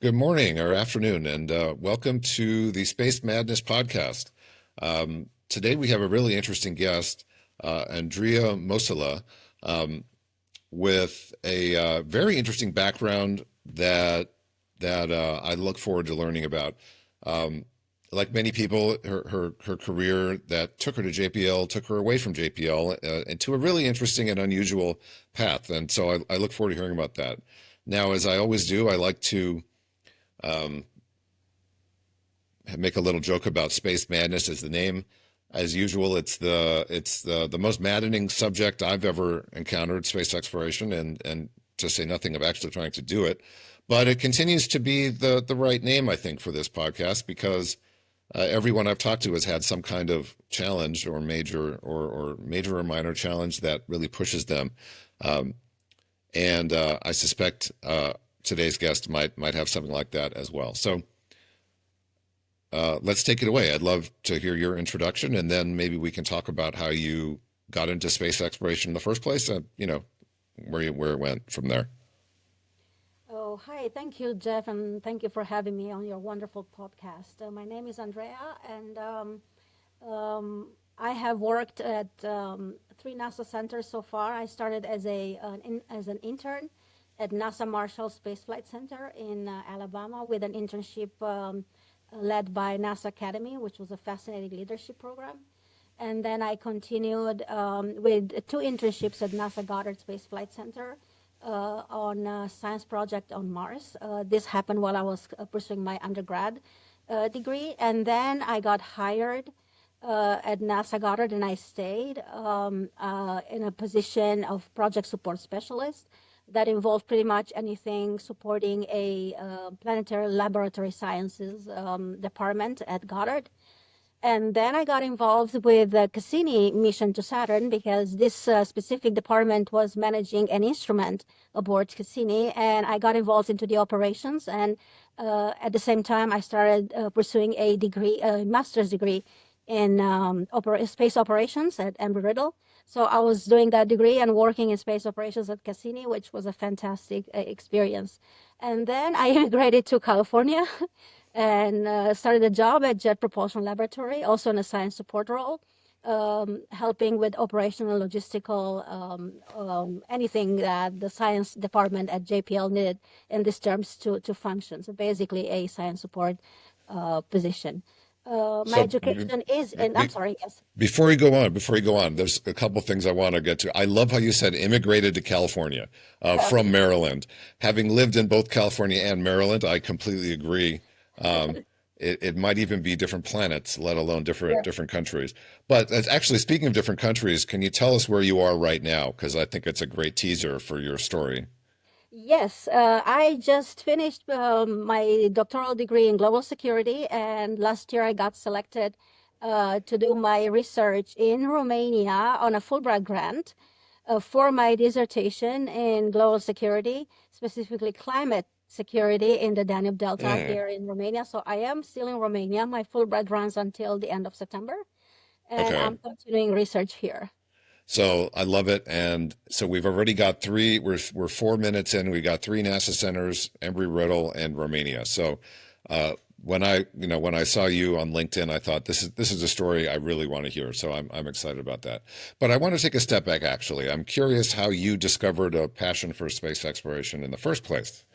Good morning or afternoon, and welcome to the Space Madness podcast. Today we have a really interesting guest, Andreea Mosila, um, with a very interesting background that I look forward to learning about. Um, like many people, her career that took her to JPL took her away from JPL and to a really interesting and unusual path, and so I look forward to hearing about that. Now, as I always do, I like to um, make a little joke about space madness as the name. As usual, it's the most maddening subject I've ever encountered, space exploration, and to say nothing of actually trying to do it. But it continues to be the right name, I think, for this podcast because everyone I've talked to has had some kind of challenge or major or minor challenge that really pushes them. Um, and I suspect today's guest might have something like that as well. So let's take it away. I'd love to hear your introduction, and then maybe we can talk about how you got into space exploration in the first place, and where it went from there. Oh, hi. Thank you, Jeff, and thank you for having me on your wonderful podcast. My name is Andrea, and I have worked at three NASA centers so far. I started as an intern at NASA Marshall Space Flight Center in Alabama with an internship led by NASA Academy, which was a fascinating leadership program. And then I continued with two internships at NASA Goddard Space Flight Center on a science project on Mars. This happened while I was pursuing my undergrad degree. And then I got hired at NASA Goddard and I stayed in a position of project support specialist that involved pretty much anything supporting a planetary laboratory sciences department at Goddard. And then I got involved with the Cassini mission to Saturn because this specific department was managing an instrument aboard Cassini, and I got involved into the operations. And at the same time, I started pursuing a degree, a master's degree in space operations at Embry-Riddle. So I was doing that degree and working in space operations at Cassini, which was a fantastic experience. And then I immigrated to California and started a job at Jet Propulsion Laboratory, also in a science support role, helping with operational, logistical, anything that the science department at JPL needed in these terms to function. So basically, a science support position. My So education is in, I'm be, sorry, yes. before you go on, there's a couple things I want to get to. I love how you said immigrated to California from Maryland. Having lived in both California and Maryland, I completely agree. Um, it might even be different planets, let alone different countries. But actually, speaking of different countries, can you tell us where you are right now? Because I think it's a great teaser for your story. Yes, I just finished my doctoral degree in global security, and last year I got selected to do my research in Romania on a Fulbright grant for my dissertation in global security, specifically climate security in the Danube Delta Mm, here in Romania. So I am still in Romania. My Fulbright runs until the end of September, and okay. I'm continuing research here. So I love it. And so we've already got three, we're 4 minutes in. We got three NASA centers, Embry-Riddle and Romania. So uh, when I saw you on LinkedIn, I thought this is a story I really want to hear. So I'm excited about that. But I want to take a step back, actually. I'm curious how you discovered a passion for space exploration in the first place.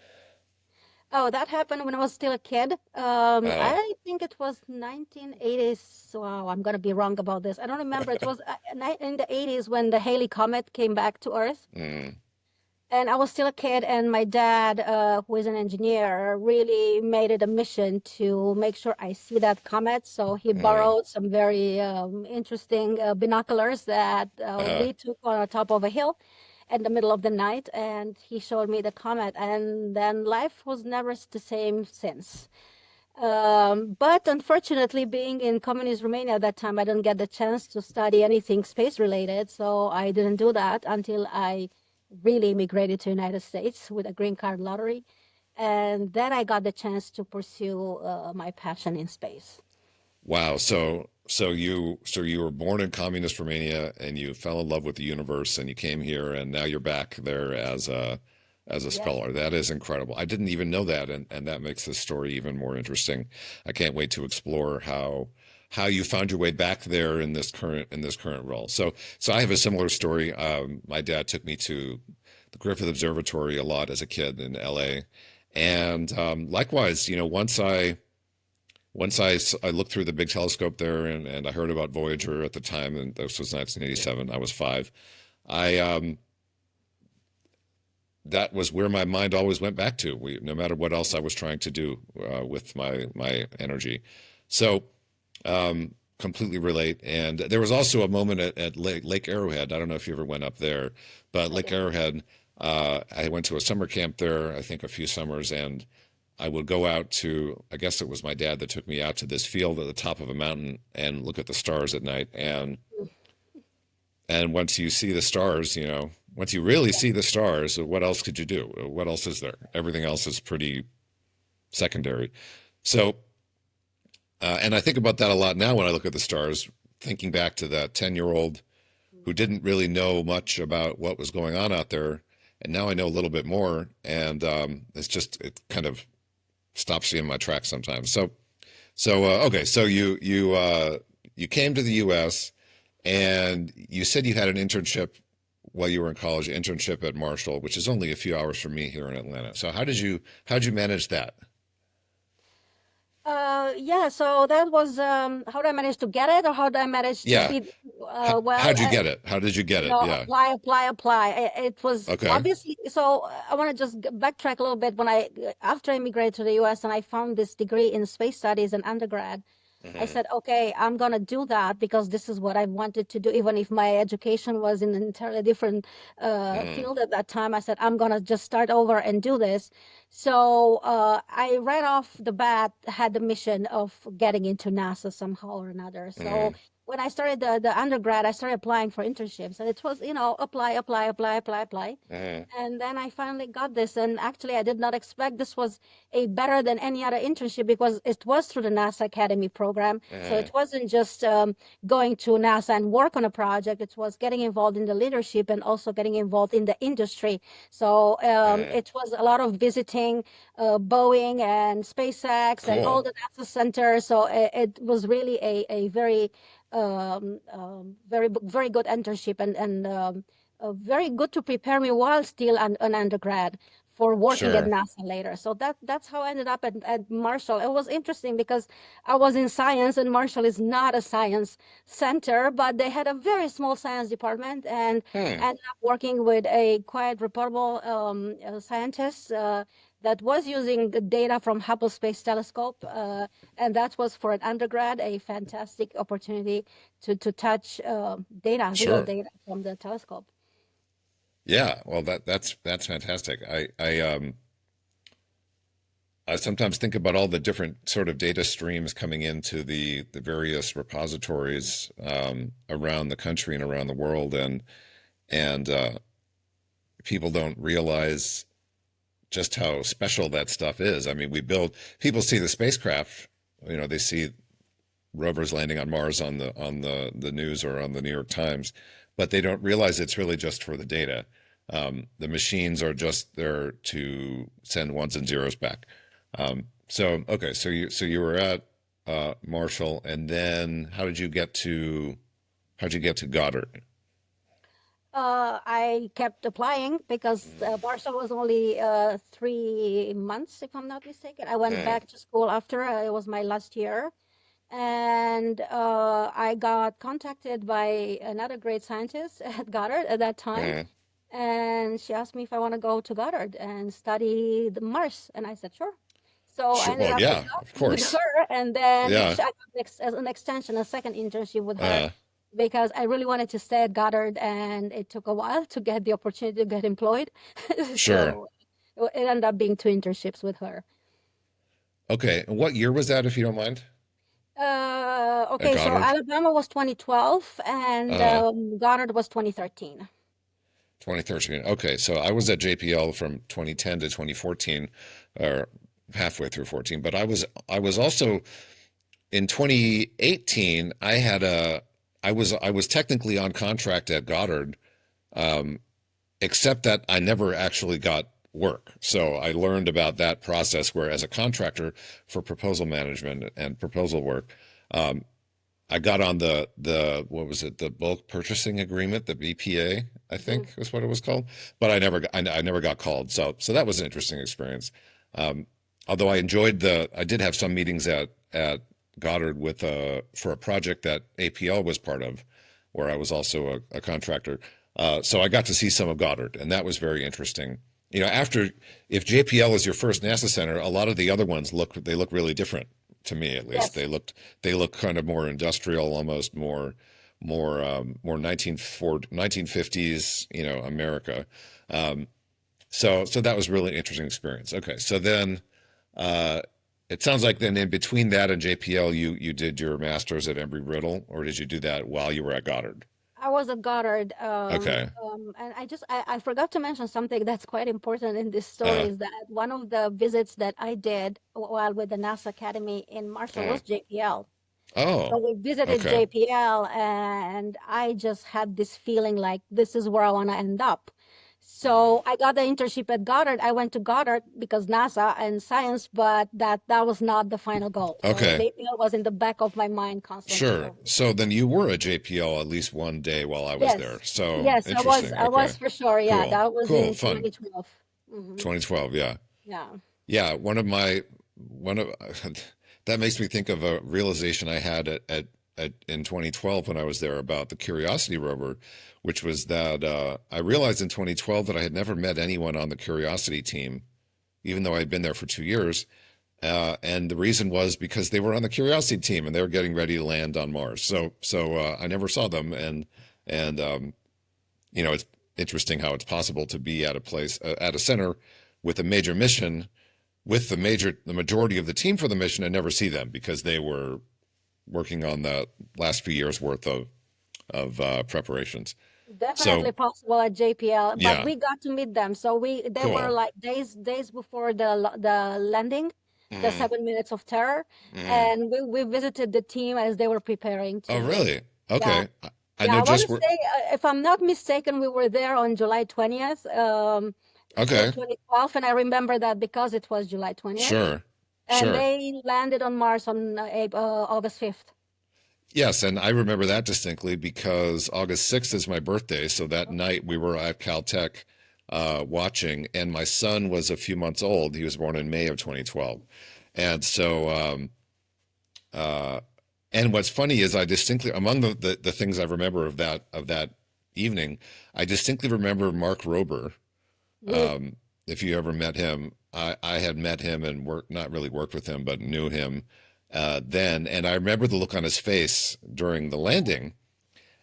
Oh, that happened when I was still a kid. Uh, I think it was 1980s. Wow, I'm gonna be wrong about this. I don't remember. It was in the 80s when the Halley Comet came back to Earth, mm, and I was still a kid. And my dad, who is an engineer, really made it a mission to make sure I see that comet. So he mm, borrowed some very interesting binoculars that uh, we took on the top of a hill in the middle of the night, and he showed me the comet, and then life was never the same since. But unfortunately, being in communist Romania at that time, I didn't get the chance to study anything space related, so I didn't do that until I really immigrated to United States with a green card lottery, and then I got the chance to pursue my passion in space. wow. So you were born in communist Romania and you fell in love with the universe and you came here and now you're back there as as a Yes. speller. That is incredible. I didn't even know that, and that makes this story even more interesting. I can't wait to explore how you found your way back there in this current role. So I have a similar story. My dad took me to the Griffith Observatory a lot as a kid in LA, and likewise, I looked through the big telescope there, and I heard about Voyager at the time, and this was 1987. I was 5. I That was where my mind always went back to. No matter what else I was trying to do with my energy. So completely relate. And there was also a moment at Lake Arrowhead. I don't know if you ever went up there, but Oh, Lake yes. Arrowhead. I went to a summer camp there, I think a few summers, and I would go out to, I guess it was my dad that took me out to this field at the top of a mountain and look at the stars at night. And once you see the stars, once you really see the stars, what else could you do? What else is there? Everything else is pretty secondary. So, and I think about that a lot now when I look at the stars, thinking back to that 10-year-old who didn't really know much about what was going on out there. And now I know a little bit more. And it kind of stops me in my tracks sometimes. Okay. So you came to the U.S. and you said you had an internship while you were in college, internship at Marshall, which is only a few hours from me here in Atlanta. So how'd you manage that? Yeah, so that was how did I manage to get it, or how did I manage to Yeah. be? Well, How'd you get it? How did you get it? Yeah. apply, apply, apply. It was Okay. obviously so. I want to just backtrack a little bit. When I after I immigrated to the U.S. and I found this degree in space studies in undergrad, I Hmm. said, okay, I'm gonna do that because this is what I wanted to do. Even if my education was in an entirely different Hmm. field at that time, I said, I'm gonna just start over and do this. So I right off the bat had the mission of getting into NASA somehow or another. So Hmm. when I started the undergrad, I started applying for internships, and it was, apply, apply, apply, apply, apply. Hmm. And then I finally got this. And actually, I did not expect this was a better than any other internship because it was through the NASA Academy program. So Hmm. it wasn't just going to NASA and work on a project. It was getting involved in the leadership and also getting involved in the industry. So Hmm. it was a lot of visiting Boeing and SpaceX and all Cool. the NASA centers. So it was really a very, very good internship and very good to prepare me while still an undergrad for working at Sure. NASA later. So that's how I ended up at Marshall. It was interesting because I was in science and Marshall is not a science center, but they had a very small science department and Hmm. ended up working with a quite reputable scientist that was using the data from Hubble Space Telescope. And that was for an undergrad, a fantastic opportunity to touch data, real Sure. data from the telescope. Yeah. Well, that's fantastic. I sometimes think about all the different sort of data streams coming into the various repositories around the country and around the world, and people don't realize just how special that stuff is. I mean, people see the spacecraft, they see rovers landing on Mars on the news or on the New York Times, but they don't realize it's really just for the data. The machines are just there to send ones and zeros back. So okay, so you were at Marshall, and then how'd you get to Goddard? I kept applying because Mm, Marshall was only 3 months, if I'm not mistaken. I went mm, back to school after it was my last year, and I got contacted by another great scientist at Goddard at that time, mm. and she asked me if I want to go to Goddard and study the Mars, and I said sure. So I Sure. ended Well, up with, yeah, of with course. her, and then Yeah. actually I got as an extension, a second internship with her Uh, because I really wanted to stay at Goddard, and it took a while to get the opportunity to get employed. sure. So it ended up being two internships with her. Okay. And what year was that, if you don't mind? At Okay, so Goddard? Alabama was 2012 and Uh, Goddard was 2013. 2013. Okay, so I was at JPL from 2010 to 2014, or halfway through 14. But I was also in 2018. I was technically on contract at Goddard, um, except that I never actually got work. So I learned about that process where as a contractor for proposal management and proposal work, um, I got on the what was it, the bulk purchasing agreement, the BPA, I Mm. think was what it was called. But I never got called. So that was an interesting experience. Um, Although I did have some meetings at Goddard with for a project that APL was part of, where I was also a contractor. So I got to see some of Goddard, and that was very interesting. You know, after if JPL is your first NASA center, a lot of the other ones look really different to me at least. Yes. They look kind of more industrial, almost more 1950s, you know, America. Um, so that was really an interesting experience. Okay, so then uh, it sounds like then in between that and JPL, you did your master's at Embry-Riddle, or did you do that while you were at Goddard? I was at Goddard, Okay. and I forgot to mention something that's quite important in this story Uh, is that one of the visits that I did while with the NASA Academy in Marshall uh, was JPL. So oh, we visited okay. JPL, and I just had this feeling like this is where I want to end up. So I got the internship at Goddard. I went to Goddard because NASA and science, but that was not the final goal. So Okay. JPL was in the back of my mind constantly. Sure. So then you were at JPL at least one day while I was there. Yes, So yes, interesting. I was Okay. for sure. Yeah, Cool. that was Cool. in Fun. 2012. 2012. Yeah. Yeah. Yeah. One of that makes me think of a realization I had at in 2012 when I was there about the Curiosity rover, which was that I realized in 2012 that I had never met anyone on the Curiosity team, even though I had been there for 2 years. And the reason was because they were on the Curiosity team and they were getting ready to land on Mars. So I never saw them, and you know, it's interesting how it's possible to be at a place at a center with a major mission with the majority of the team for the mission and never see them because they were working on the last few years worth of preparations. Definitely So possible at JPL, but yeah, we got to meet them. So they were cool. like days before the landing, the Mm, 7 minutes of terror, mm. and we visited the team as they were preparing Oh, to. really? Yeah, Okay. I yeah. know I want just to where. say, if I'm not mistaken, we were there on July 20th, Okay, 2012, and I remember that because it was July 20th, sure, and sure. they landed on Mars on August 5th. Yes, and I remember that distinctly because August 6th is my birthday. So that night we were at Caltech watching, and my son was a few months old. He was born in May of 2012. And so, uh, and what's funny is I distinctly, among the things I remember of that evening, I distinctly remember Mark Rober. Mm. If you ever met him, I had met him and not really worked with him, but knew him then. And I remember the look on his face during the landing.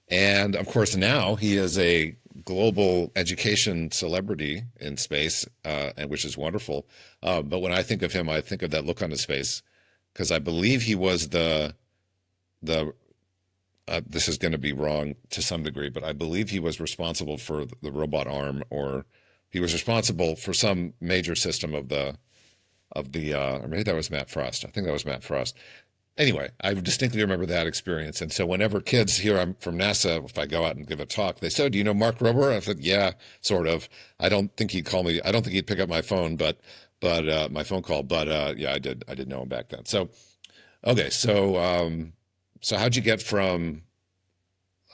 And of course, now he is a global education celebrity in space, and which is wonderful. But when I think of him, I think of that look on his face because I believe he was the this is going to be wrong to some degree, but I believe he was responsible for the robot arm, or he was responsible for some major system of the or maybe that was Matt Frost. I think that was Matt Frost. Anyway, I distinctly remember that experience. And so whenever kids hear I'm from NASA, if I go out and give a talk, they say, "Do you know Mark Rober?" I said, "Yeah, sort of." I don't think he'd call me. I don't think he'd pick up my phone, but my phone call. But yeah, I did know him back then. So okay, so how'd you get from?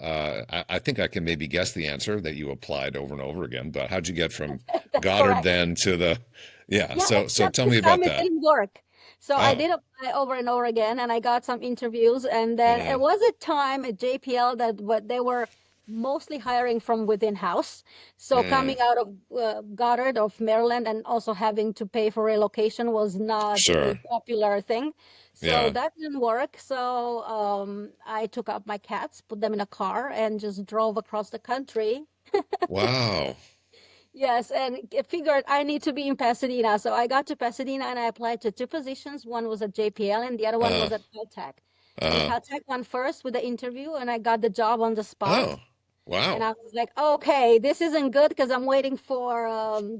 I think I can maybe guess the answer that you applied over and over again, but how'd you get from That's Goddard correct. then to the? Yeah, Yeah, so except tell me this time about it that. didn't work. So I Oh, did apply over and over again, and I got some interviews. And then uh, it was a time at JPL that what they were mostly hiring from within house. So mm, coming out of Goddard of Maryland and also having to pay for relocation was not a sure, popular thing. So yeah. that didn't work. So I took up my cats, put them in a car, and just drove across the country. Wow. Yes, and figured I need to be in Pasadena. So I got to Pasadena and I applied to two positions. One was at JPL and the other one Uh, was at Caltech. And uh, Caltech went first with the interview, and I got the job on the spot. oh, And wow. I was like, okay, this isn't good because I'm waiting for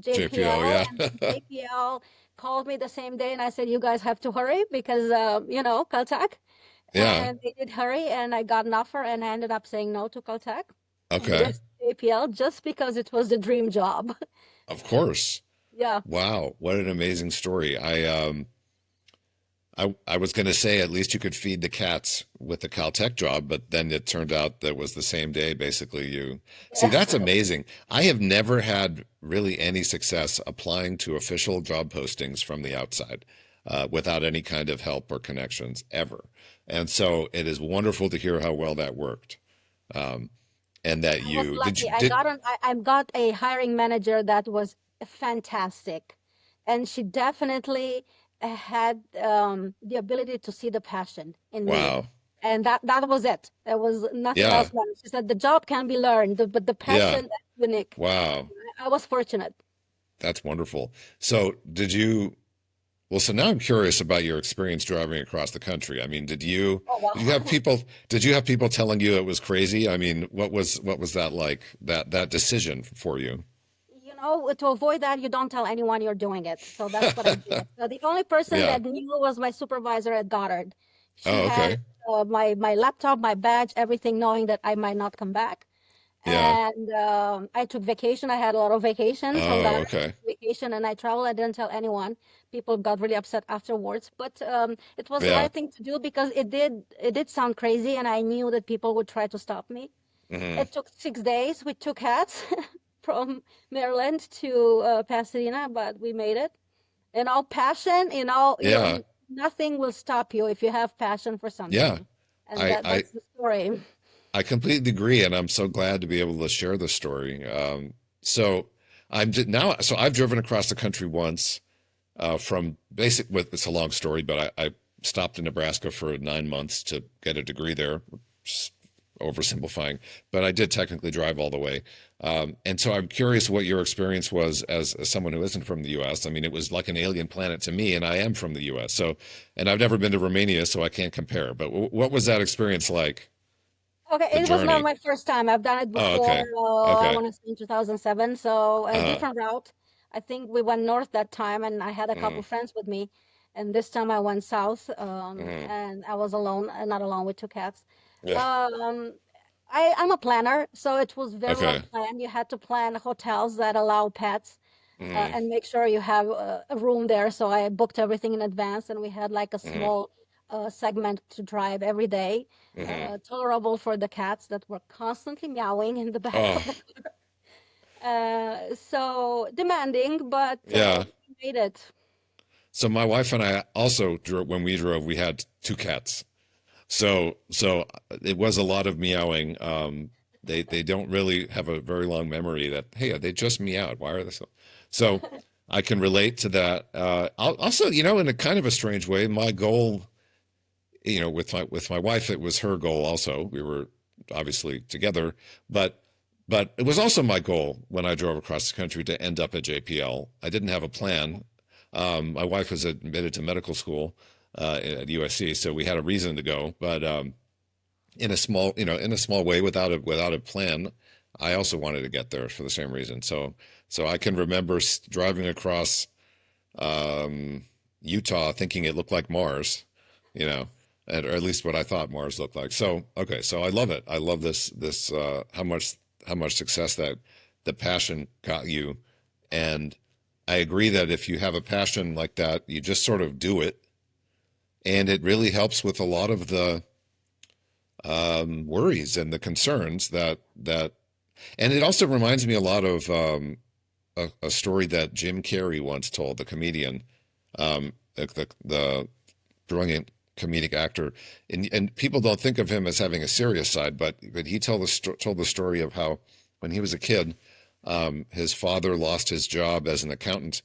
JPL, JPL. yeah. And then JPL called me the same day and I said, you guys have to hurry because, Caltech. Yeah. And they did hurry, and I got an offer, and I ended up saying no to Caltech. And Okay. yes, JPL, just because it was the dream job. Of course. Yeah. Wow, what an amazing story. I was going to say at least you could feed the cats with the Caltech job, but then it turned out that was the same day basically you. See, Yes. that's amazing. I have never had really any success applying to official job postings from the outside without any kind of help or connections ever. And so it is wonderful to hear how well that worked. Um, and that I was you did you lucky. did I got a hiring manager that was fantastic, and she definitely had the ability to see the passion in me, wow. and that was it. There was nothing Yeah. else. Mattered. She said the job can be learned, but the Yeah. passion that's unique. Wow. I was fortunate. That's wonderful. So did you Well, so now I'm curious about your experience driving across the country. I mean, Oh did you have wow. people did you have people telling you it was crazy? I mean, what was that like, that decision for you? You know, to avoid that, you don't tell anyone you're doing it. So that's what I did. So the only person Yeah. that knew was my supervisor at Goddard. She Oh, had okay. my laptop, my badge, everything, knowing that I might not come back. Yeah. And I took vacation. I had a lot of vacations from Oh, Goddard. okay. Vacation, and I traveled. I didn't tell anyone. People got really upset afterwards, but it was the Yeah. right thing to do because it did sound crazy, and I knew that people would try to stop me. Hmm. It took 6 days with two cats from Maryland to Pasadena, but we made it. In all passion, Yeah. nothing will stop you if you have passion for Yeah. something, and I I that's the story. I completely agree, and I'm so glad to be able to share the story. So so I've driven across the country once from basic with it's a long story, but I stopped in Nebraska for 9 months to get a degree there. Just oversimplifying, but I did technically drive all the way. And so I'm curious what your experience was as someone who isn't from the U.S. I mean, it was like an alien planet to me, and I am from the U.S. So, and I've never been to Romania, so I can't compare. But what was that experience like? Okay, The it was not journey? my first time. I've done it Oh, before. okay, I okay, want to say in 2007. So a uh, different route. I think we went north that time, and I had a couple mm, friends with me. And this time I went south, mm, and I was alone, not alone with two cats. yeah, Um, I'm a planner, so it was very well okay, planned. You had to plan hotels that allow pets, mm, and make sure you have a room there. So I booked everything in advance, and we had like a mm, small segment to drive every day, mm. tolerable for the cats that were constantly meowing in the back Oh, of the so demanding, but yeah. we made it. So my wife and I also drove when we drove. We had two cats. So it was a lot of meowing. They don't really have a very long memory that, hey, they just meowed. Why are they so? So I can relate to that. Also, in a kind of a strange way, my goal, with my wife, it was her goal also. We were obviously together, but it was also my goal when I drove across the country to end up at JPL. I didn't have a plan. My wife was admitted to medical school at USC, so we had a reason to go. But in a small way, without a plan, I also wanted to get there for the same reason. So I can remember driving across Utah, thinking it looked like Mars, you know, or at least what I thought Mars looked like. So okay, so I love it. I love this how much success that the passion got you, and I agree that if you have a passion like that, you just sort of do it, and it really helps with a lot of the worries and the concerns and it also reminds me a lot of a story that Jim Carrey once told, the comedian, the brilliant comedic actor, and people don't think of him as having a serious side, but he told the story of how when he was a kid, his father lost his job as an accountant,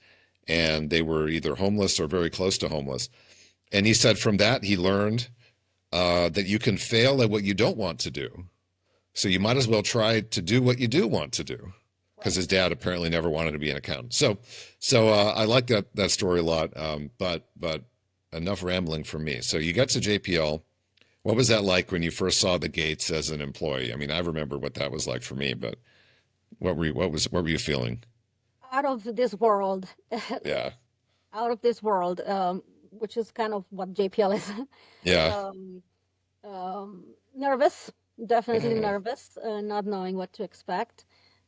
and they were either homeless or very close to homeless. And he said from that he learned that you can fail at what you don't want to do. So you might as well try to do what you do want to do. Because Right. his dad apparently never wanted to be an accountant. So I like that story a lot. But enough rambling from me. So you got to JPL. What was that like when you first saw the gates as an employee? I mean, I remember what that was like for me, but what were you feeling? Out of this world, Yeah, out of this world, which is kind of what JPL is. yeah, um, nervous, definitely mm, nervous, not knowing what to expect.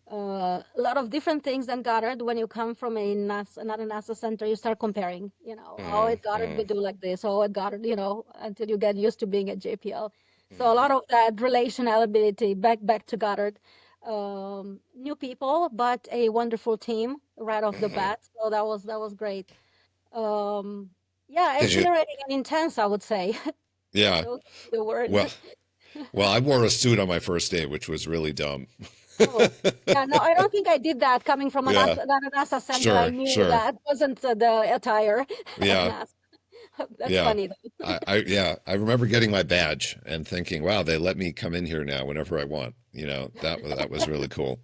a lot of different things than Goddard. When you come from a NASA, another NASA center, you start comparing, oh, Hmm. at Goddard we Hmm. do like this, oh, at Goddard, until you get used to being at JPL. So a lot of that relational ability back to Goddard. New people, but a wonderful team right off the Hmm. bat. So that was great. Um, yeah, Did you? exhilarating and intense, I would say. Yeah. Those would be the words. Well, well, I wore a suit on my first day, which was really dumb. Oh, yeah, no, I don't think I did that. Coming from Yeah. another NASA center, I Sure. knew Sure. that wasn't the attire at Yeah. NASA. That's Yeah. funny though. Yeah, I remember getting my badge and thinking, wow, they let me come in here now whenever I want. That was really cool.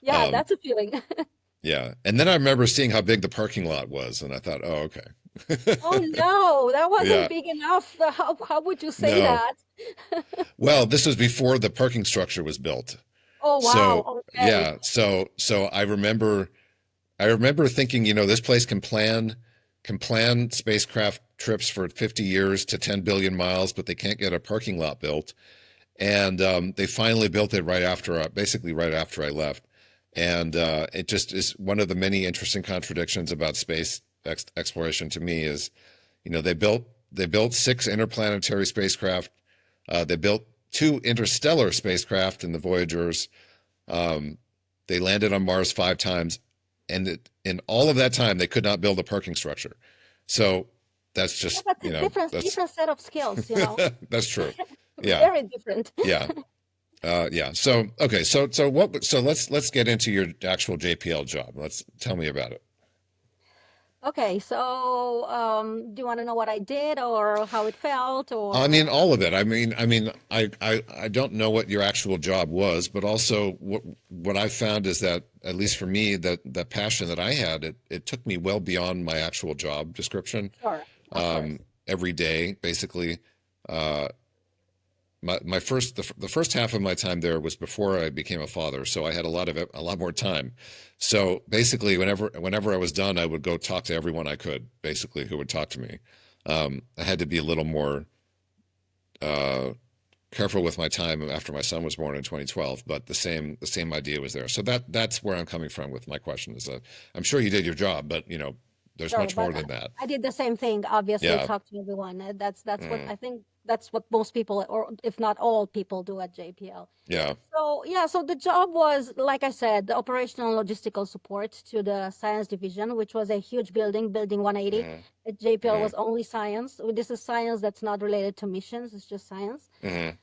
Yeah, Um, that's a feeling. yeah. And then I remember seeing how big the parking lot was, and I thought, oh, okay. Oh no, that wasn't Yeah. big enough. How would you say No. that? Well, this was before the parking structure was built. Oh So, wow, okay. yeah, so I remember thinking, this place can plan spacecraft trips for 50 years to 10 billion miles, but they can't get a parking lot built. And they finally built it basically right after I left. And it just is one of the many interesting contradictions about space exploration to me is, they built six interplanetary spacecraft. They built two interstellar spacecraft in the Voyagers. Um, they landed on Mars 5 times, and in all of that time, they could not build a parking structure. So that's Yeah, just, but a different that's different set of skills. that's true. Yeah, Very different. yeah. Yeah. So okay. So let's get into your actual JPL job. Let's tell me about it. Okay, so do you want to know what I did or how it felt I mean, or all of it. I don't know what your actual job was, but also what I found is that, at least for me, that passion that I had, it took me well beyond my actual job description. sure, of course. Every day, basically, uh, the first half of my time there was before I became a father, so I had a lot more time. So basically, whenever I was done, I would go talk to everyone I could, basically, who would talk to me. I had to be a little more uh, careful with my time after my son was born in 2012, but the same idea was there. So that's where I'm coming from with my question. I'm sure you did your job, but there's Sure, much but more than that. I did the same thing, obviously, Yeah. talk to everyone. That's what Mm. I think that's what most people, or if not all people, do at JPL. Yeah. So yeah, so the job was, like I said, the operational logistical support to the science division, which was a huge building, building 180. Mm. At JPL Mm. was only science. This is science that's not related to missions, it's just science. Mm.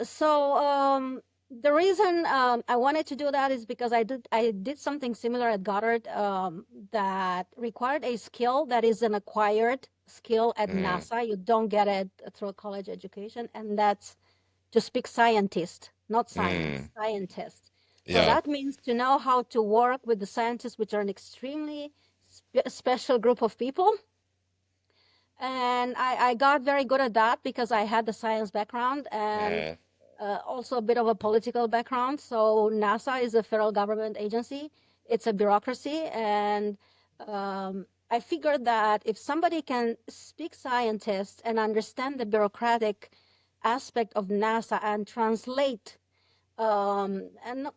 So the reason I wanted to do that is because I did something similar at Goddard that required a skill that is an acquired skill at Mm. NASA. You don't get it through a college education, and that's to speak scientist, not science, Mm. scientist. So Yeah. that means to know how to work with the scientists, which are an extremely special group of people. And I got very good at that because I had the science background and Mm. also a bit of a political background. So NASA is a federal government agency. It's a bureaucracy, and I figured that if somebody can speak scientist and understand the bureaucratic aspect of NASA and translate,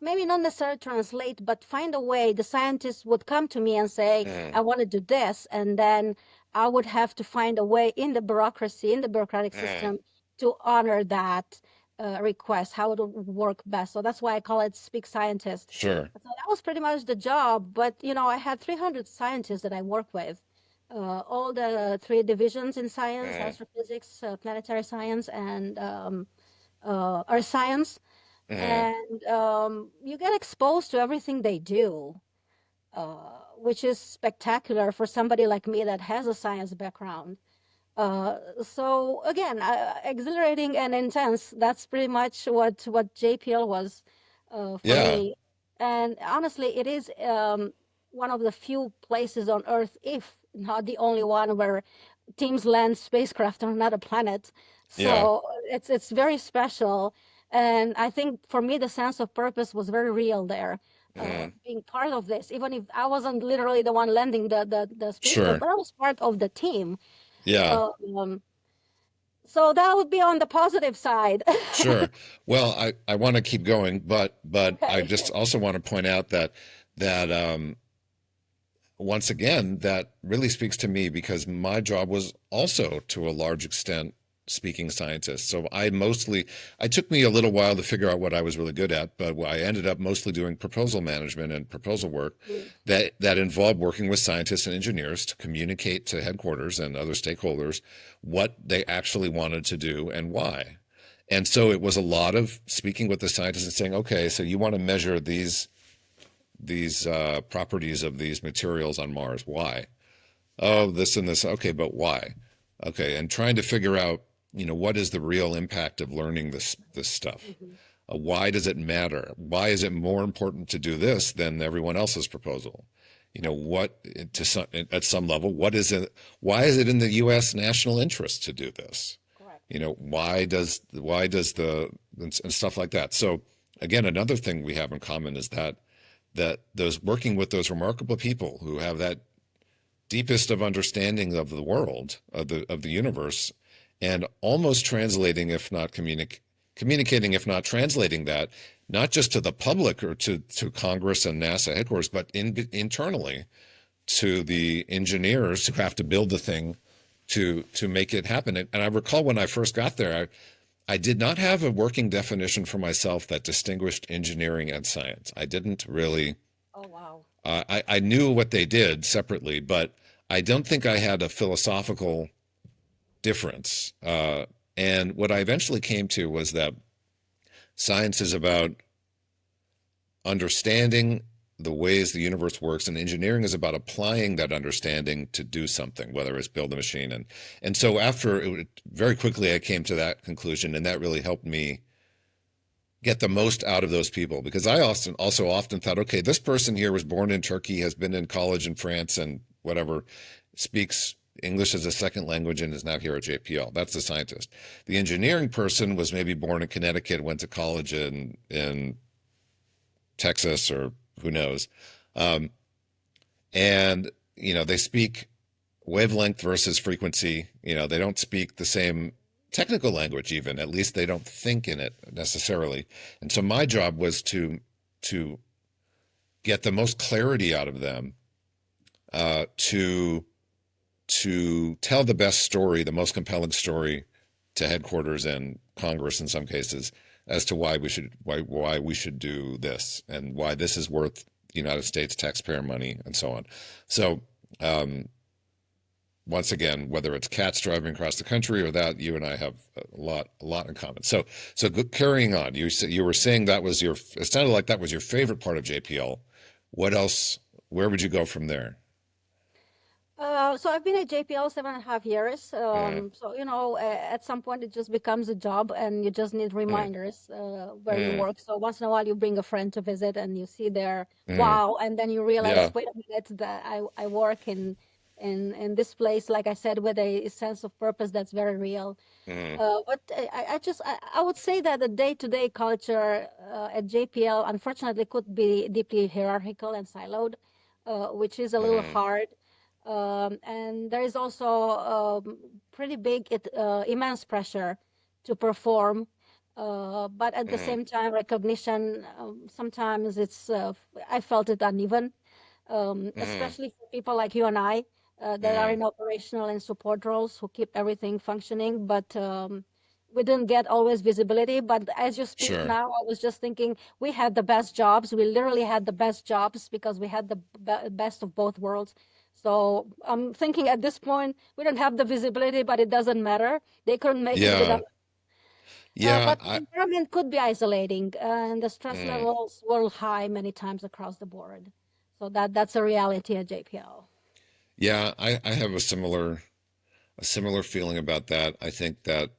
maybe not necessarily translate, but find a way, the scientists would come to me and say, Mm. I want to do this. And then I would have to find a way in the bureaucracy, in the bureaucratic Mm. system to honor that request, how it would work best. So that's why I call it Speak Scientist. Sure. So that was pretty much the job. But, I had 300 scientists that I work with. All the three divisions in science, Mm. astrophysics, planetary science, and earth science, Mm. and you get exposed to everything they do, which is spectacular for somebody like me that has a science background. So again, exhilarating and intense. That's pretty much what JPL was for Yeah. me. And honestly, it is one of the few places on Earth, if not the only one, where teams land spacecraft on another planet. Yeah. So it's very special. And I think for me, the sense of purpose was very real there. Mm. Being part of this, even if I wasn't literally the one landing the spacecraft, Sure. but I was part of the team. Yeah. Um, So that would be on the positive side. Sure. Well, I want to keep going, but I Okay. just also want to point out that once again, that really speaks to me because my job was also to a large extent speaking scientists. So it took me a little while to figure out what I was really good at, but I ended up mostly doing proposal management and proposal work Mm. that involved working with scientists and engineers to communicate to headquarters and other stakeholders what they actually wanted to do and why. And so it was a lot of speaking with the scientists and saying, okay, so you want to measure these properties of these materials on Mars. Why? Yeah. Oh, this and this. Okay, but why? Okay, and trying to figure out, what is the real impact of learning this stuff? Mhm. Why does it matter? Why is it more important to do this than everyone else's proposal? What at some level, what is it? Why is it in the U.S. national interest to do this? Correct. Why does the and stuff like that. So again, another thing we have in common is that those working with those remarkable people who have that deepest of understanding of the world, of the universe, and almost translating, if not communicating, if not translating that, not just to the public or to Congress and NASA headquarters, but internally to the engineers who have to build the thing to make it happen. And I recall when I first got there, I did not have a working definition for myself that distinguished engineering and science. I didn't really. Oh, wow. I knew what they did separately, but I don't think I had a philosophical difference. And what I eventually came to was that science is about understanding the ways the universe works, and engineering is about applying that understanding to do something, whether it's build a machine. And so very quickly I came to that conclusion, and that really helped me get the most out of those people, because I also often thought, okay, this person here was born in Turkey, has been in college in France and whatever, speaks English as a second language and is now here at JPL. That's the scientist. The engineering person was maybe born in Connecticut, went to college in Texas or who knows. Um, and, they speak wavelength versus frequency. They don't speak the same technical language even. At least they don't think in it necessarily. And so my job was to get the most clarity out of them, to tell the best story, the most compelling story to headquarters and Congress in some cases as to why we should do this and why this is worth the United States taxpayer money and so on. So um, once again, whether it's cats driving across the country or that, you and I have a lot in common. So carrying on, you were saying it sounded like that was your favorite part of JPL. What else? Where would you go from there? So I've been at JPL 7.5 years. Mm, At some point it just becomes a job, and you just need mm, reminders where you mm, work. So once in a while you bring a friend to visit, and you see their mm. wow, and then you realize, Yeah. wait a minute, that I work in this place, like I said, with a sense of purpose that's very real. Mm, I would say that the day-to-day culture at JPL unfortunately could be deeply hierarchical and siloed, which is a little mm, hard. And there is also pretty immense pressure to perform, but at the mm, same time, recognition, sometimes I felt it uneven, mm, especially for people like you and I that are mm. in operational and support roles who keep everything functioning, but we didn't get always visibility. But as you speak Sure. now, I was just thinking we had the best jobs. We literally had the best jobs because we had the best of both worlds. So I'm thinking at this point, we don't have the visibility, but it doesn't matter. They couldn't make it Yeah. without. Yeah. But the environment could be isolating, and the stress Mm. levels were high many times across the board. So that's a reality at JPL. Yeah. I have a similar feeling about that. I think that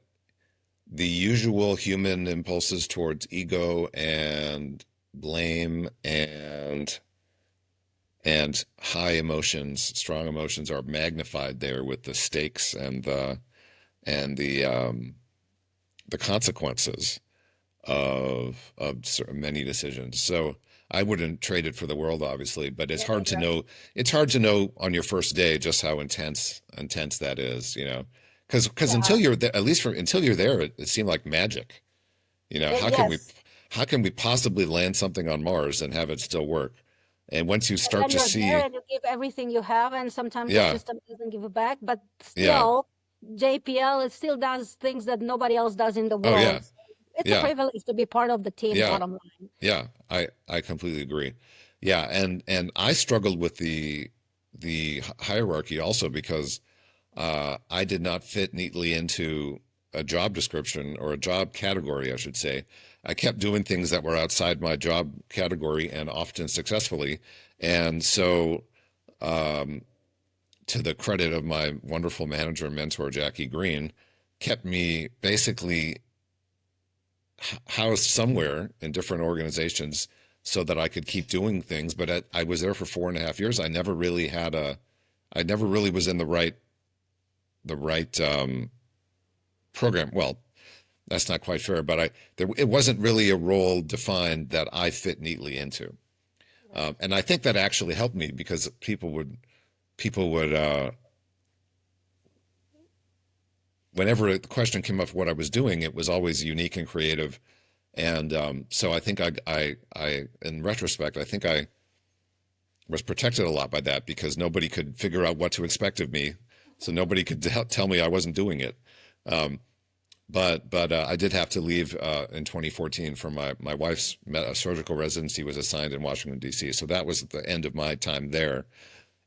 the usual human impulses towards ego and blame and high emotions, strong emotions are magnified there with the stakes and the consequences of many decisions. So I wouldn't trade it for the world, obviously, but it's Yeah, hard to exactly. know. It's hard to know on your first day just how intense that is. because until Yeah. you're there, at least until you're there, it seemed like magic. Yes. How can we possibly land something on Mars and have it still work? And once you And start then to you're there see, and you give everything you have, and sometimes the yeah, system doesn't give it back. But yeah, still, JPL it still does things that nobody else does in the oh yeah, world. So it's a yeah, privilege to be part of the team, yeah, bottom line. yeah. I completely agree. Yeah, and I struggled with the hierarchy also because I did not fit neatly into a job description or a job category, I should say. I kept doing things that were outside my job category and often successfully. And so, um, to the credit of my wonderful manager and mentor, Jackie Green, kept me basically housed somewhere in different organizations so that I could keep doing things. But I was there for 4.5 years. I never really was in the right program. Well, that's not quite fair, but it wasn't really a role defined that I fit neatly into. Right. And I think that actually helped me because people would whenever the question came up what I was doing, it was always unique and creative. And so I think in retrospect, I think I was protected a lot by that because nobody could figure out what to expect of me. So nobody could tell me I wasn't doing it. Um, but I did have to leave in 2014 for my wife's surgical residency was assigned in Washington, D.C. So that was the end of my time there.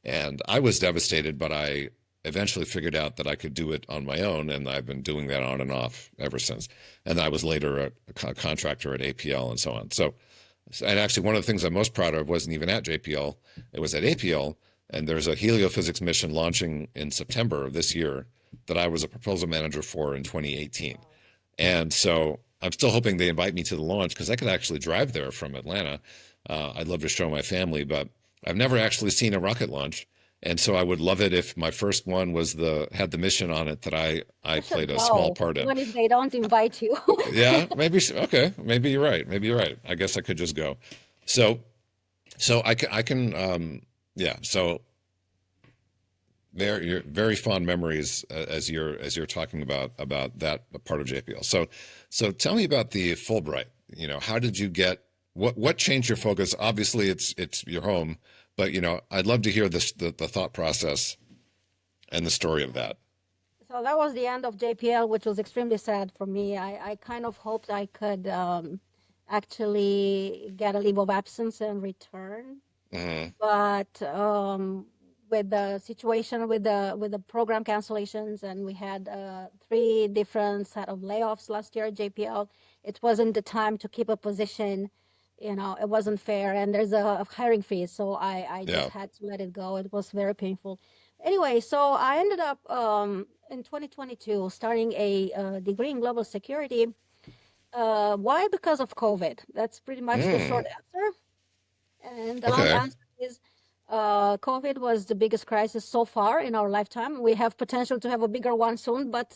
And I was devastated, but I eventually figured out that I could do it on my own. And I've been doing that on and off ever since. And I was later a contractor at APL and so on. So, and actually, one of the things I'm most proud of wasn't even at JPL, it was at APL. And there's a heliophysics mission launching in September of this year that I was a proposal manager for in 2018. And so I'm still hoping they invite me to the launch because I could actually drive there from Atlanta. I'd love to show my family, but I've never actually seen a rocket launch. And so I would love it if my first one was had the mission on it that I You should played a small go, part in. even if they don't invite you. Yeah, maybe okay. Maybe you're right. Maybe you're right. I guess I could just go. So I can yeah. So there, you're very fond memories as you're talking about that part of JPL. So tell me about the Fulbright. How did you get what changed your focus? Obviously, it's your home, but I'd love to hear the thought process and the story of that. So that was the end of JPL, which was extremely sad for me. I kind of hoped I could actually get a leave of absence and return. Hmm. But with the situation with the program cancellations, and we had three different set of layoffs last year at JPL, it wasn't the time to keep a position. It wasn't fair, and there's a hiring freeze, so I just Yeah. had to let it go. It was very painful. Anyway, so I ended up in 2022 starting a degree in global security. Why? Because of COVID. That's pretty much the short Mm. answer. And the long Okay. answer is COVID was the biggest crisis so far in our lifetime. We have potential to have a bigger one soon, but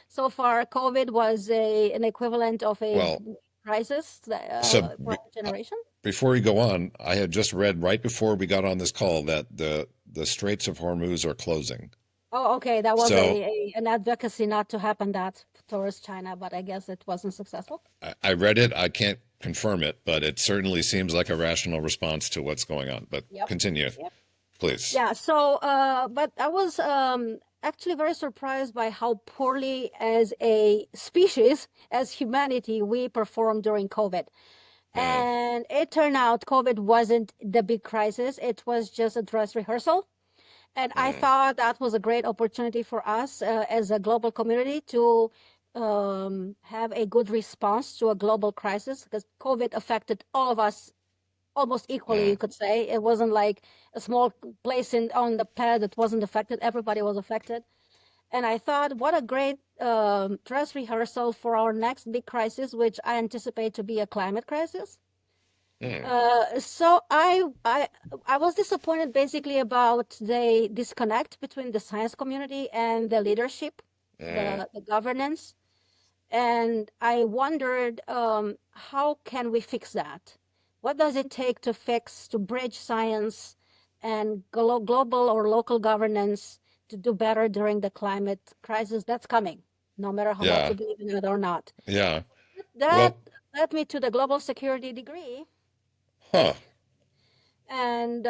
so far, COVID was an equivalent of a Well, crisis so for our generation. before we go on, I had just read right before we got on this call that the Straits of Hormuz are closing. Oh, okay. That was So an advocacy not to happen that towards China, but I guess it wasn't successful. I read it. I can't confirm it, but it certainly seems like a rational response to what's going on. But Yep. continue, Yep. please. Yeah. So, but I was actually very surprised by how poorly, as a species, as humanity, we performed during COVID. Mm, And it turned out COVID wasn't the big crisis. It was just a dress rehearsal. And I mm, thought that was a great opportunity for us as a global community to have a good response to a global crisis because COVID affected all of us almost equally, mm, you could say. It wasn't like a small place on the planet that wasn't affected. Everybody was affected. And I thought, what a great dress rehearsal for our next big crisis, which I anticipate to be a climate crisis. mm, So I was disappointed basically about the disconnect between the science community and the leadership, mm, the governance, and I wondered how can we fix that? What does it take to bridge science and global or local governance to do better during the climate crisis that's coming, no matter how much you Yeah. believe in it or not. Yeah. That Well, led me to the global security degree. huh. And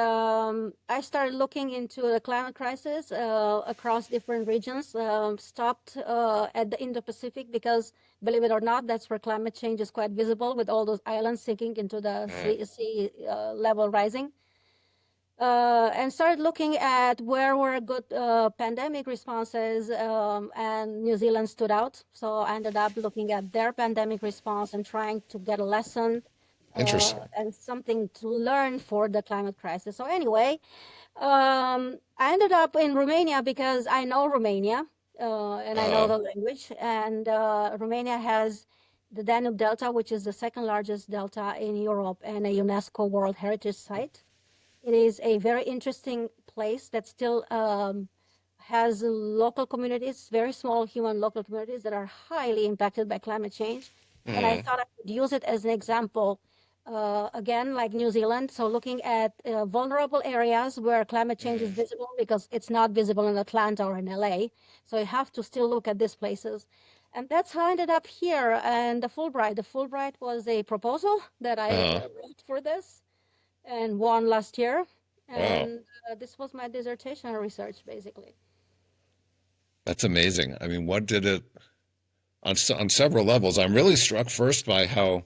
I started looking into the climate crisis across different regions. Stopped at the Indo-Pacific because, believe it or not, that's where climate change is quite visible with all those islands sinking into the Mm, sea level rising. And started looking at where were good pandemic responses, and New Zealand stood out. So I ended up looking at their pandemic response and trying to get a lesson interesting. and something to learn for the climate crisis. So anyway, I ended up in Romania because I know Romania and I know Uh, the language. And Romania has the Danube Delta, which is the second largest delta in Europe and a UNESCO World Heritage Site. It is a very interesting place that still has local communities, very small human local communities that are highly impacted by climate change. And I mm, thought I could use it as an example, again, like New Zealand. So looking at vulnerable areas where climate change is mm. visible because it's not visible in Atlanta or in LA. So you have to still look at these places. And that's how I ended up here. And the Fulbright was a proposal that I Uh, wrote for this and won last year. wow. And this was my dissertation research, basically. That's amazing. I mean, what did it on several levels? I'm really struck first by how,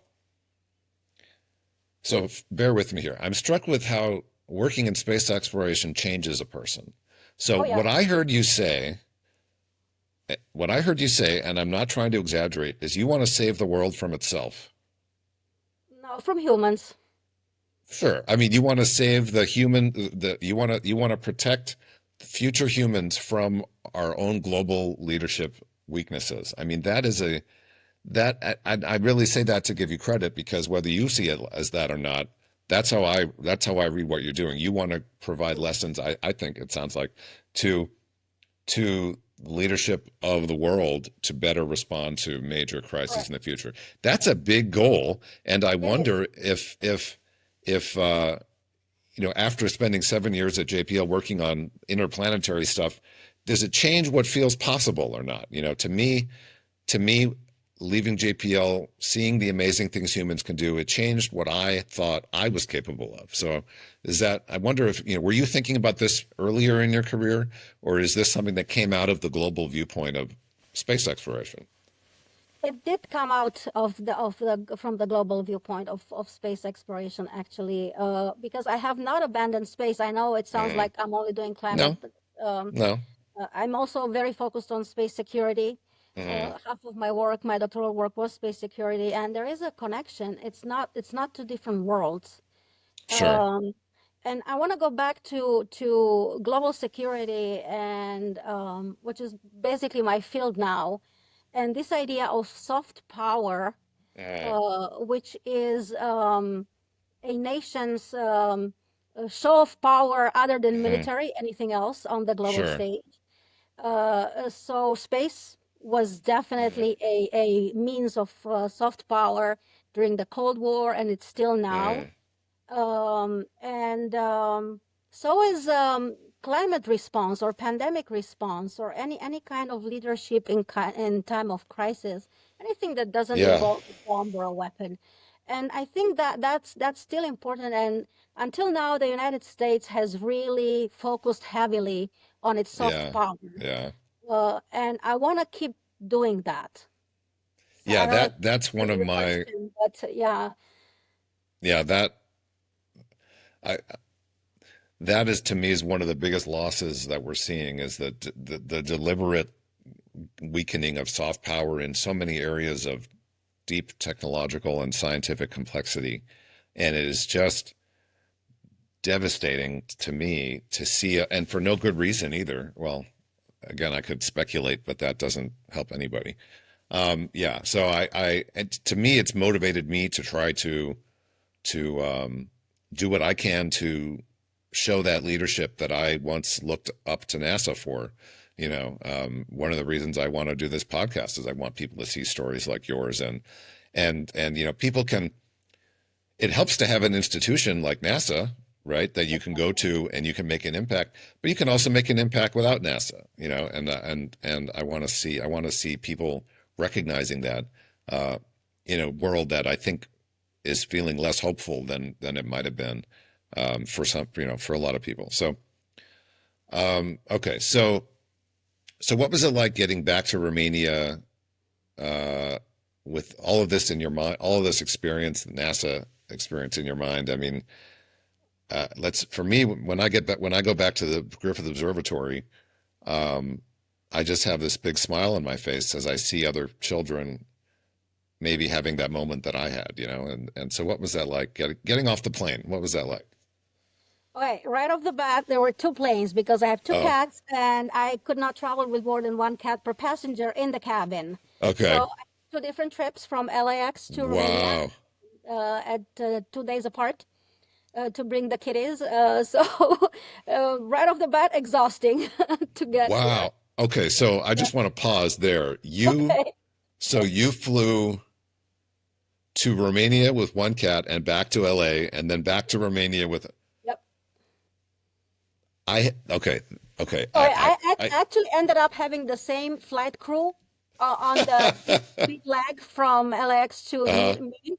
so bear with me here. I'm struck with how working in space exploration changes a person. So Oh, yeah. what I heard you say, and I'm not trying to exaggerate, is you want to save the world from itself. No, from humans. Sure. I mean, you want to save the human, you want to protect future humans from our own global leadership weaknesses. I mean, that is a that I really say that to give you credit because whether you see it as that or not, that's how I read what you're doing. You want to provide lessons, I think it sounds like, to leadership of the world to better respond to major crises Correct. in the future. That's a big goal, and I It is. wonder if after spending 7 years at JPL working on interplanetary stuff, does it change what feels possible or not? To me, leaving JPL, seeing the amazing things humans can do, it changed what I thought I was capable of. So I wonder if, were you thinking about this earlier in your career, or is this something that came out of the global viewpoint of space exploration? It did come out of the from the global viewpoint of space exploration, actually, because I have not abandoned space. I know it sounds Mm, like I'm only doing climate, no, but um, no. I'm also very focused on space security. Mm, Half of my work, my doctoral work, was space security, and there is a connection. It's not two different worlds. sure. Um, and I want to go back to global security, and which is basically my field now, and this idea of soft power, Mm, which is a nation's show of power other than mm, military, anything else on the global sure. stage. So space was Mm, definitely a means of soft power during the Cold War, and it's still now. mm, And so is climate response or pandemic response or any kind of leadership in time of crisis, anything that doesn't yeah, involve a bomb or a weapon. And I think that's still important. And until now, the United States has really focused heavily on its soft yeah, power, yeah. and I want to keep doing that. So Yeah, I don't know if that's you one of answered your my question, but yeah, yeah, I that is to me is one of the biggest losses that we're seeing is that the deliberate weakening of soft power in so many areas of deep technological and scientific complexity. And it is just devastating to me to see, and for no good reason either. Well, again, I could speculate, but that doesn't help anybody. Yeah, so and to me, it's motivated me to try to do what I can to show that leadership that I once looked up to NASA for. One of the reasons I want to do this podcast is I want people to see stories like yours, and people can. It helps to have an institution like NASA, right? That you can go to and you can make an impact, but you can also make an impact without NASA, and I want to see people recognizing that in a world that I think is feeling less hopeful than it might have been for some, for a lot of people. So, okay, so what was it like getting back to Romania uh, with all of this in your mind, all of this experience, NASA experience in your mind? I mean, let's for me when I go back to the Griffith Observatory, um, I just have this big smile on my face as I see other children maybe having that moment that I had, and so what was that like getting off the plane? What was that like? Okay, right off the bat, there were two planes because I have two Oh, cats and I could not travel with more than one cat per passenger in the cabin. So okay. I took two different trips from LAX to Romania Wow. at 2 days apart to bring the kitties. So right off the bat, exhausting to get here. Wow. Okay, so I Yeah. just want to pause there. Okay. So you flew to Romania with one cat and back to LA and then back to Romania with Yep. okay, okay. So I actually ended up having the same flight crew on the big leg from LAX to uh me.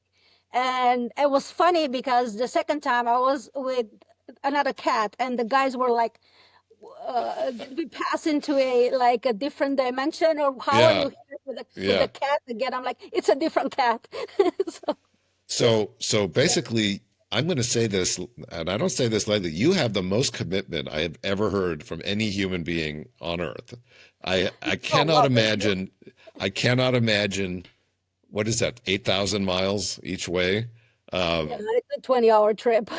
And it was funny because the second time I was with another cat, and the guys were like, "Did we pass into a different dimension, or how are yeah, you here with the yeah. cat again?" I'm like, "It's a different cat." So So basically I'm going to say this, and I don't say this lightly. You have the most commitment I have ever heard from any human being on earth. I oh cannot wow, thank you. imagine. I cannot imagine what is that, 8,000 miles each way? Uh, Yeah, it's a 20-hour trip.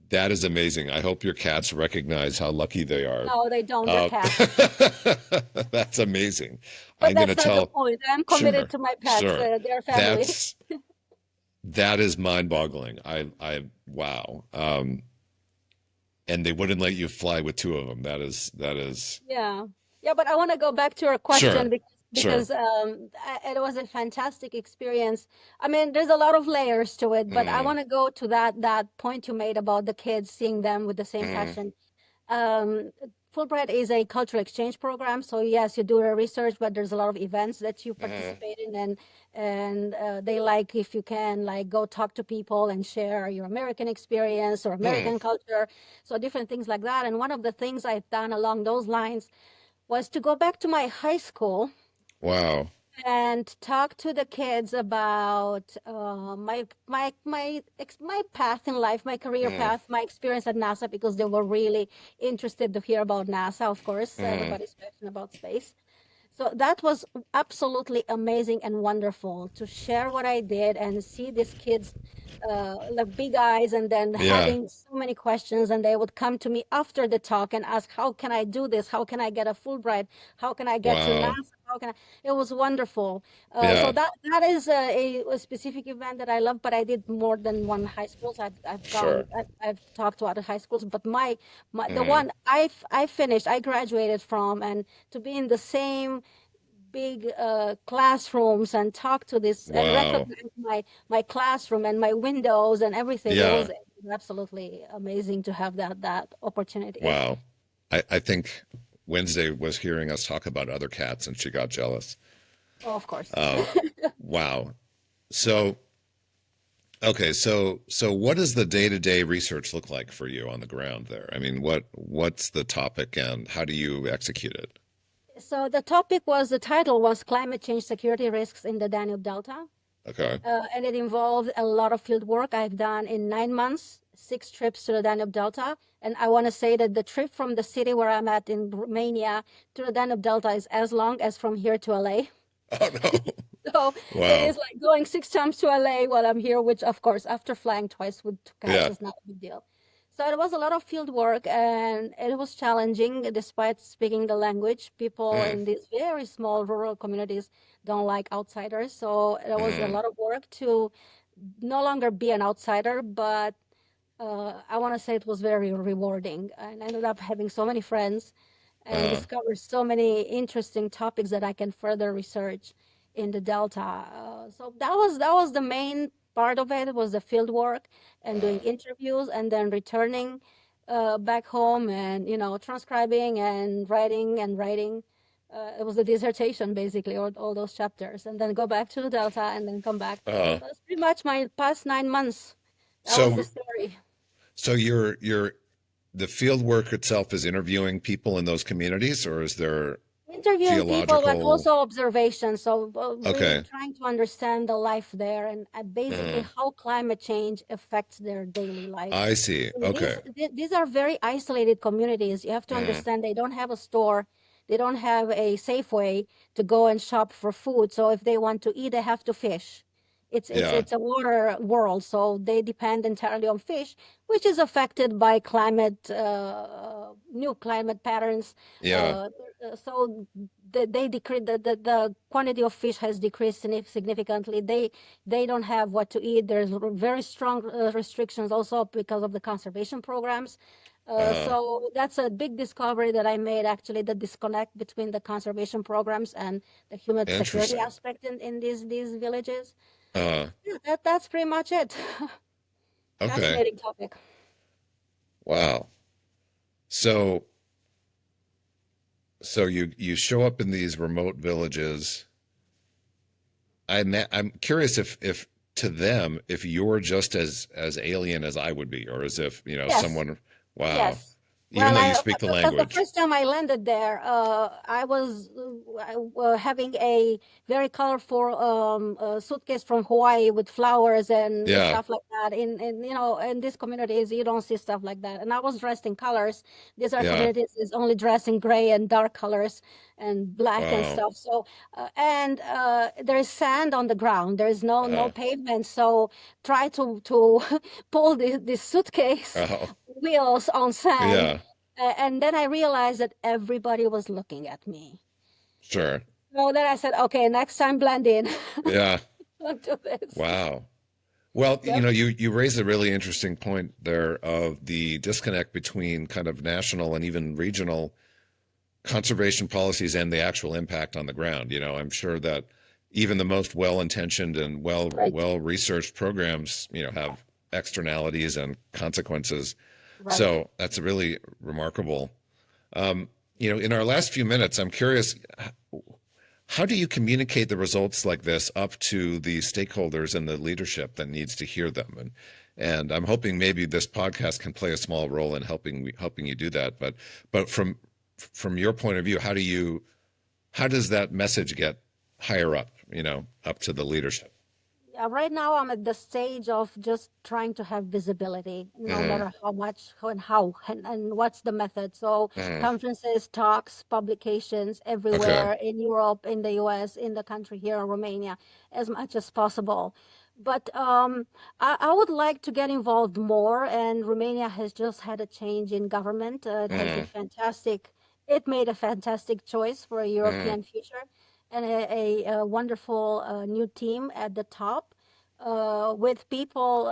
that is amazing. I hope your cats recognize how lucky they are. No, they don't. They're Uh, cats. that's amazing. But I'm going to that's not the tell, point. I'm committed sure, to my pets. sure. They're family. That's, that is mind-boggling. Wow. And they wouldn't let you fly with two of them. That is, Yeah. Yeah, but I want to go back to your question sure, because sure. it was a fantastic experience. I mean, there's a lot of layers to it, but I Mm, want to go to that point you made about the kids seeing them with the same mm, passion. Um, Fulbright is a cultural exchange program, so yes, you do the research, but there's a lot of events that you mm, participate in, and they like if you can like go talk to people and share your American experience or mm. American culture, so different things like that. And one of the things I've done along those lines was to go back to my high school Wow. and talk to the kids about my path in life, my career Mm, path, my experience at NASA, because they were really interested to hear about NASA. Of course, mm. everybody's passionate about space. So that was absolutely amazing and wonderful to share what I did and see these kids, like big eyes, and then Yeah. having so many questions. And they would come to me after the talk and ask, "How can I do this? How can I get a Fulbright? How can I get to Wow. NASA? How can I?" It was wonderful. So Yeah. that is a specific event that I love. But I did more than one high schools. Sure. I've talked to other high schools, but the Mm. one I finished, I graduated from, and to be in the same big classrooms and talk to this and Wow. recognize my classroom and my windows and everything. Yeah. It was absolutely amazing to have that opportunity. Wow. I think Wednesday was hearing us talk about other cats and she got jealous. Oh, of course. Uh, wow. So, okay, so what does the day-to-day research look like for you on the ground there? I mean, what's the topic and how do you execute it? So the title was Climate Change Security Risks in the Danube Delta. Okay. And it involved a lot of field work I've done in 9 months, 6 trips to the Danube Delta. And I want to say that the trip from the city where I'm at in Romania to the Danube Delta is as long as from here to LA. Oh no. So it Wow. is like going 6 times to LA while I'm here, which of course, after flying twice with two cats Yeah. is not a big deal. So it was a lot of field work and it was challenging despite speaking the language. People Mm, in these very small rural communities don't like outsiders. So it was a mm, lot of work to no longer be an outsider, but I want to say it was very rewarding. And I ended up having so many friends and uh, discovered so many interesting topics that I can further research in the Delta. So that was the main part of it was the field work and doing interviews and then returning back home and, transcribing and writing. It was a dissertation, basically, all those chapters, and then go back to the Delta and then come back. Uh, That's pretty much my past 9 months. That was the so story. so you're the field work itself is interviewing people in those communities, or is there Interviewing people, but geological? also observation. So really Okay. trying to understand the life there and basically Uh, how climate change affects their daily life. I see. These Okay. these are very isolated communities. You have to Uh, understand they don't have a store, they don't have a Safeway to go and shop for food. So if they want to eat, they have to fish. yeah. It's a water world, so they depend entirely on fish, which is affected by new climate patterns. Yeah. Uh, so they decrease the quantity of fish has decreased significantly. They don't have what to eat. There's very strong restrictions also because of the conservation programs. Uh, So that's a big discovery that I made, actually, the disconnect between the conservation programs and the human security Interesting. aspect in these villages. Uh, Yeah, that's pretty much it. okay. Fascinating topic. Wow. So so you show up in these remote villages. I'm curious if to them if you're just as alien as I would be, or as if, Yes. someone, wow, Yes. even Well, though you speak the because the language. first time I landed there, I was having a very colorful suitcase from Hawaii with flowers and Yeah. stuff like that. In these communities, you don't see stuff like that. And I was dressed in colors. These are Yeah. communities is only dressed in gray and dark colors and black and Wow. stuff. So, and there is sand on the ground. There is no Uh, pavement. So try to pull this suitcase oh, wheels on sand. yeah, And then I realized that everybody was looking at me. sure. So then I said, okay, next time blend in. Yeah. Don't do this. Wow. Well, Yep. you raise a really interesting point there of the disconnect between kind of national and even regional conservation policies and the actual impact on the ground. I'm sure that even the most well-intentioned and Right. well researched programs, have externalities and consequences. Right. So that's really remarkable. Um, in our last few minutes, I'm curious, how do you communicate the results like this up to the stakeholders and the leadership that needs to hear them? And I'm hoping maybe this podcast can play a small role in helping you do that. But from your point of view, how does that message get higher up, up to the leadership? Yeah, right now I'm at the stage of just trying to have visibility, no Uh, matter how much and how and what's the method. So uh, conferences, talks, publications okay, everywhere in Europe, in the US, in the country here in Romania, as much as possible. But I would like to get involved more, and Romania has just had a change in government. It has been uh, fantastic. It made a fantastic choice for a uh, European future and a wonderful new team at the top with people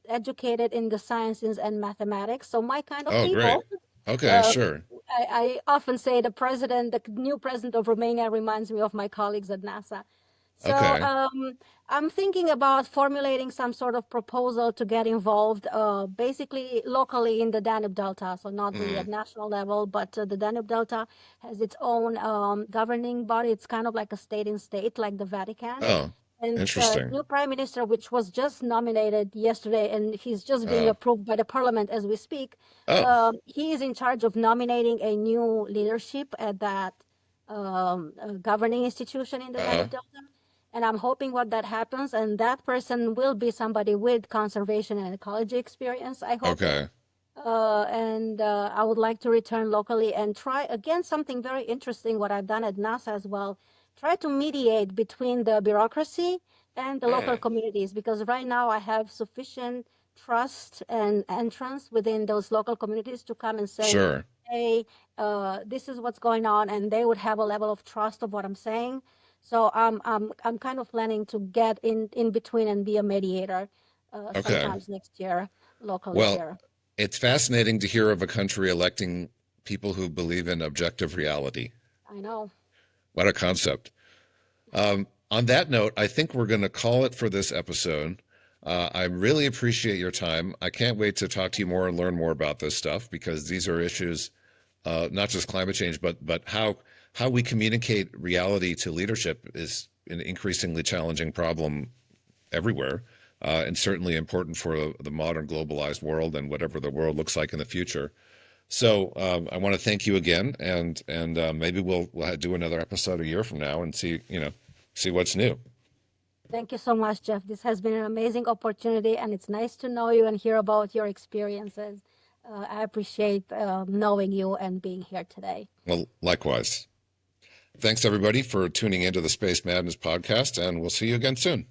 educated in the sciences and mathematics. So my kind of oh, great. people. Okay, Uh, sure. I often say the new president of Romania reminds me of my colleagues at NASA. So Okay. I'm thinking about formulating some sort of proposal to get involved, basically locally in the Danube Delta. So not really Uh, at national level, but the Danube Delta has its own governing body. It's kind of like a state in state, like the Vatican. oh, And the interesting. new prime minister, which was just nominated yesterday, and he's just being Uh, approved by the parliament as we speak, oh, he is in charge of nominating a new leadership at that governing institution in the uh, Danube Delta. And I'm hoping what that happens, and that person will be somebody with conservation and ecology experience, I hope. okay. And I would like to return locally and try again something very interesting, what I've done at NASA as well. Try to mediate between the bureaucracy and the local Uh, communities, because right now I have sufficient trust and entrance within those local communities to come and say, sure. hey, this is what's going on, and they would have a level of trust of what I'm saying. So I'm kind of planning to get in between and be a mediator Okay. sometimes next year locally Well, here. it's fascinating to hear of a country electing people who believe in objective reality. I know. What a concept. On that note, I think we're going to call it for this episode. I really appreciate your time. I can't wait to talk to you more and learn more about this stuff because these are issues, not just climate change, but how we communicate reality to leadership is an increasingly challenging problem everywhere, and certainly important for the modern globalized world and whatever the world looks like in the future. So I want to thank you again, and maybe we'll do another episode a year from now and see what's new. Thank you so much, Jeff. This has been an amazing opportunity, and it's nice to know you and hear about your experiences. I appreciate knowing you and being here today. Well, likewise. Thanks everybody for tuning into the Space Madness podcast, and we'll see you again soon.